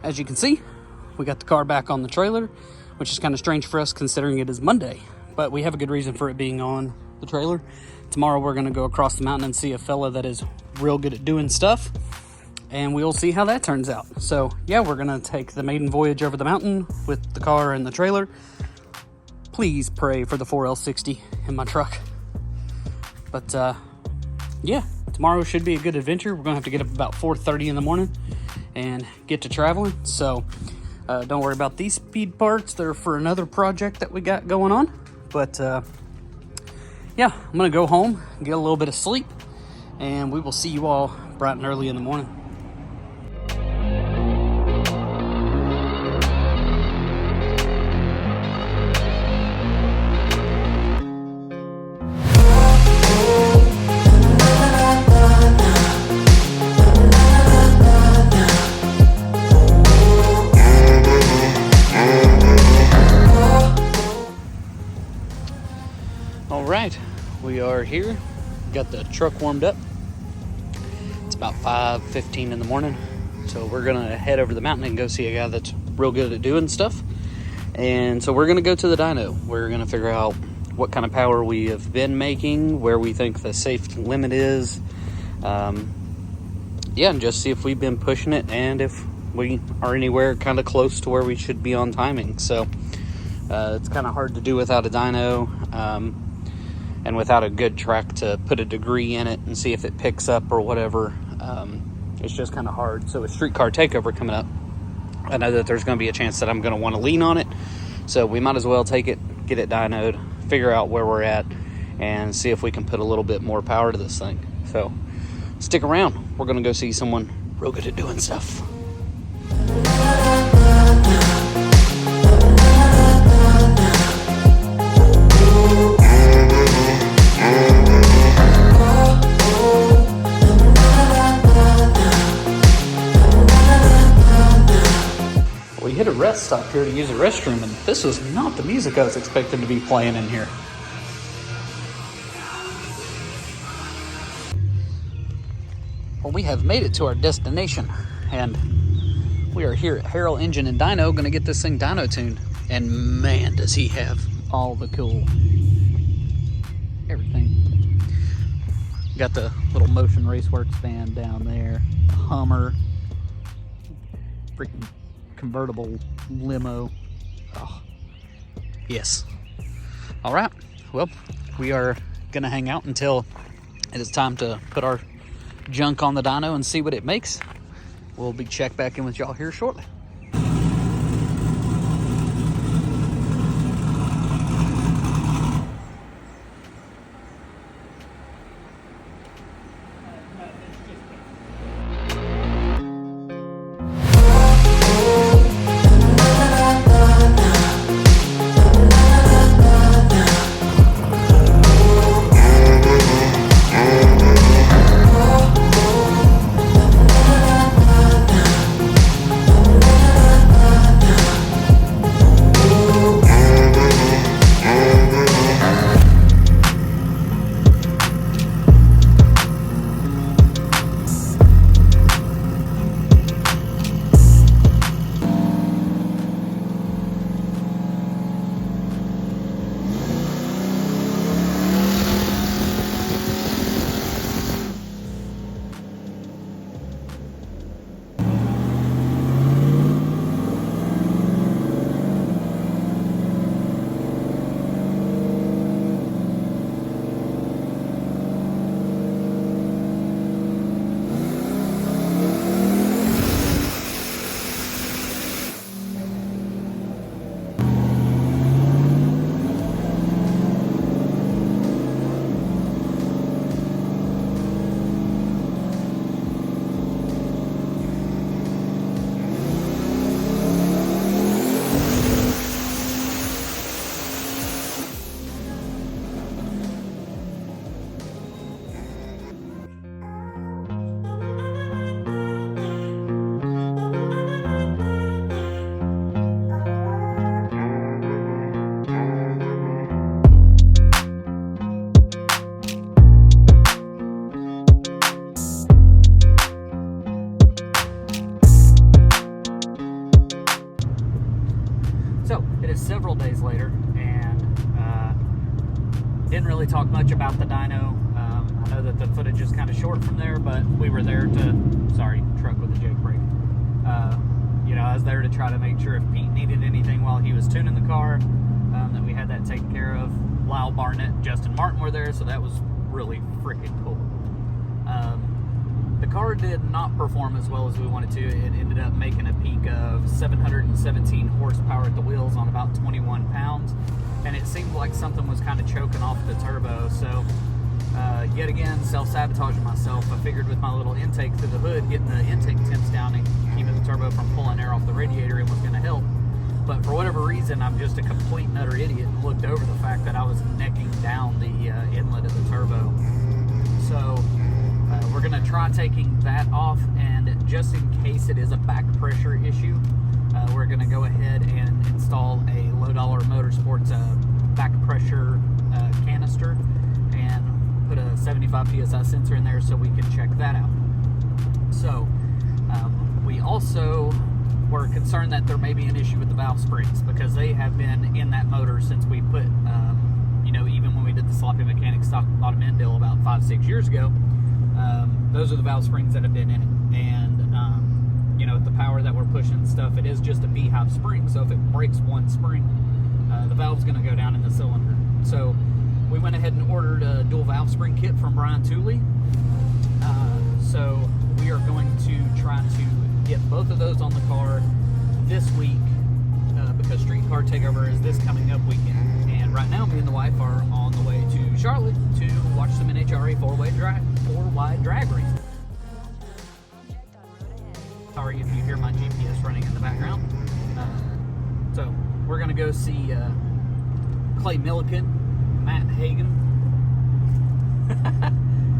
as you can see, we got the car back on the trailer, which is kind of strange for us considering it is Monday, but we have a good reason for it being on the trailer. Tomorrow we're going to go across the mountain and see a fella that is real good at doing stuff, and we'll see how that turns out. So yeah, we're going to take the maiden voyage over the mountain with the car and the trailer. Please pray for the 4L60 in my truck. But yeah, tomorrow should be a good adventure. We're going to have to get up about 4:30 in the morning and get to traveling. So don't worry about these speed parts. They're for another project that we got going on. But yeah, I'm going to go home, get a little bit of sleep, and we will see you all bright and early in the morning. All right, we are here. Got the truck warmed up. It's about 5:15 in the morning, so we're gonna head over the mountain and go see a guy that's real good at doing stuff. And so we're gonna go to the dyno. We're gonna figure out what kind of power we have been making, where we think the safe limit is. Yeah, and just see if we've been pushing it and if we are anywhere kind of close to where we should be on timing. So it's kind of hard to do without a dyno. And without a good track to put a degree in it and see if it picks up or whatever. It's just kind of hard. So with Streetcar Takeover coming up, I know that there's going to be a chance that I'm going to want to lean on it. So we might as well take it, get it dynoed, figure out where we're at, and see if we can put a little bit more power to this thing. So stick around. We're going to go see someone real good at doing stuff. We hit a rest stop here to use a restroom, and this was not the music I was expecting to be playing in here. Well, we have made it to our destination, and we are here at Harrell Engine and Dyno, gonna get this thing dyno tuned. And man, does he have all the cool everything. Got the little Motion Raceworks van down there, a Hummer, freaking convertible limo. Oh, yes. All right, well, we are gonna hang out until it is time to put our junk on the dyno and see what it makes. We'll be check back in with y'all here shortly. It is several days later, and didn't really talk much about the dyno. I know that the footage is kind of short from there, but we were there to, sorry, truck with a Jake brake. You know, I was there to try to make sure if Pete needed anything while he was tuning the car, that we had that taken care of. Lyle Barnett and Justin Martin were there, so that was really freaking cool. The car did not perform as well as we wanted to. It ended up making a peak of 717 horsepower at the wheels on about 21 pounds, and it seemed like something was kind of choking off the turbo. So yet again, self-sabotaging myself. I figured with my little intake through the hood, getting the intake temps down and keeping the turbo from pulling air off the radiator, it was going to help. But for whatever reason, I'm just a complete and utter idiot and looked over the fact that I was necking down the inlet of the turbo. So we're going to try taking that off, and just in case it is a back pressure issue, we're going to go ahead and install a Low Dollar Motorsports back pressure canister and put a 75 psi sensor in there so we can check that out. So we also were concerned that there may be an issue with the valve springs, because they have been in that motor since we put, you know, even when we did the sloppy mechanic stock bottom end deal about 5-6 years ago. Those are the valve springs that have been in it, and you know, with the power that we're pushing and stuff, it is just a B.A.F spring, so if it breaks one spring, the valve's going to go down in the cylinder. So we went ahead and ordered a dual valve spring kit from Brian Tooley. So we are going to try to get both of those on the car this week, because Street Car Takeover is this coming up weekend. And right now, me and the wife are on the way to Charlotte to watch some NHRA four-wide drag race. Sorry if you hear my GPS running in the background. So we're going to go see Clay Milliken, Matt Hagen,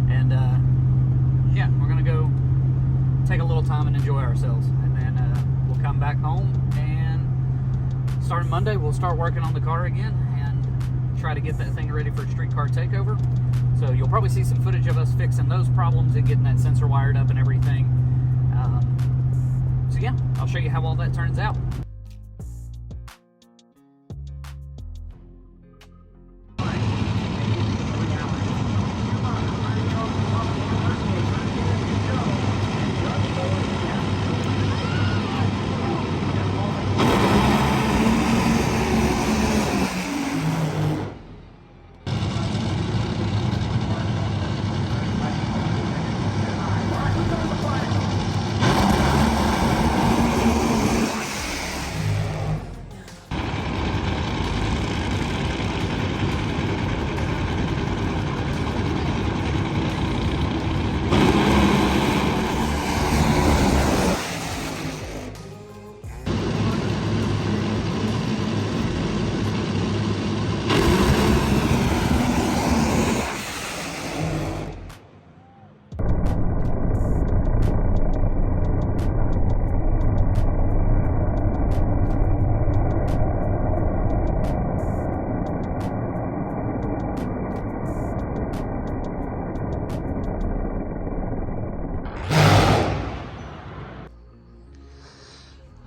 and yeah, we're going to go take a little time and enjoy ourselves, and then we'll come back home, and starting Monday we'll start working on the car again and try to get that thing ready for Street Car Takeover. So you'll probably see some footage of us fixing those problems and getting that sensor wired up and everything. So yeah, I'll show you how all that turns out.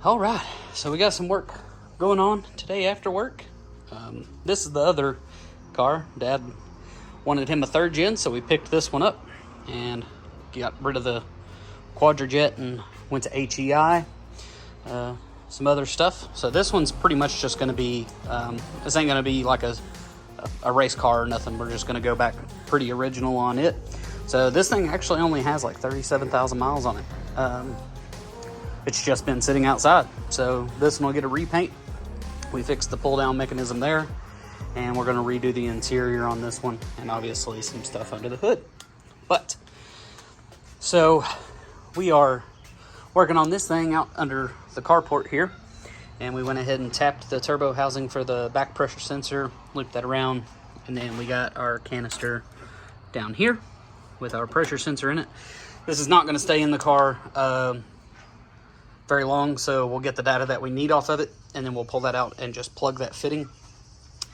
All right, so we got some work going on today after work. This is the other car. Dad wanted him a third gen, so we picked this one up and got rid of the Quadrajet and went to HEI, some other stuff. So this one's pretty much just going to be, this ain't going to be like a race car or nothing. We're just going to go back pretty original on it. So this thing actually only has like 37,000 miles on it. It's just been sitting outside. So this one will get a repaint. We fixed the pull down mechanism there, and we're going to redo the interior on this one, and obviously some stuff under the hood. But so we are working on this thing out under the carport here, and we went ahead and tapped the turbo housing for the back pressure sensor, looped that around, and then we got our canister down here with our pressure sensor in it. This is not going to stay in the car very long, so we'll get the data that we need off of it, and then we'll pull that out and just plug that fitting.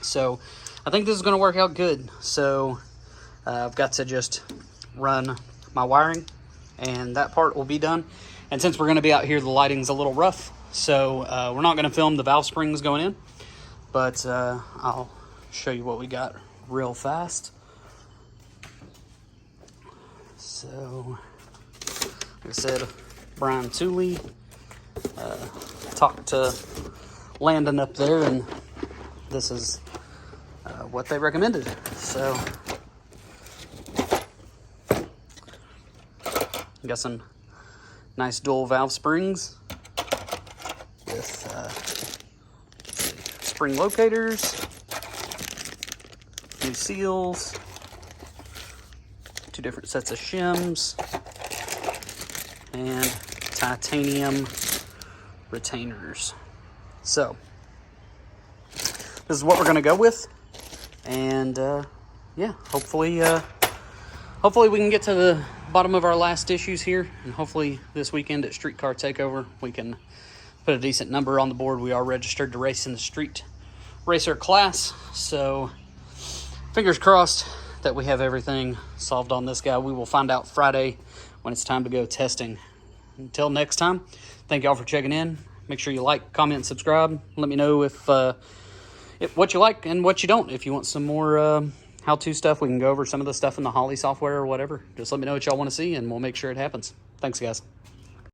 So I think this is going to work out good. So I've got to just run my wiring, and that part will be done. And since we're going to be out here, the lighting's a little rough, so we're not going to film the valve springs going in. But I'll show you what we got real fast. So, like I said, Brian Tooley talked to Landon up there, and this is what they recommended. So, got some nice dual valve springs with spring locators, new seals, 2 different sets of shims, and titanium retainers. So this is what we're going to go with, and yeah, hopefully we can get to the bottom of our last issues here, and hopefully this weekend at Streetcar Takeover we can put a decent number on the board. We are registered to race in the street racer class, so fingers crossed that we have everything solved on this guy. We will find out Friday when it's time to go testing. Until next time, thank y'all for checking in. Make sure you like, comment, and subscribe. Let me know if what you like and what you don't. If you want some more how-to stuff, we can go over some of the stuff in the Holly software or whatever. Just let me know what y'all want to see, and we'll make sure it happens. Thanks, guys.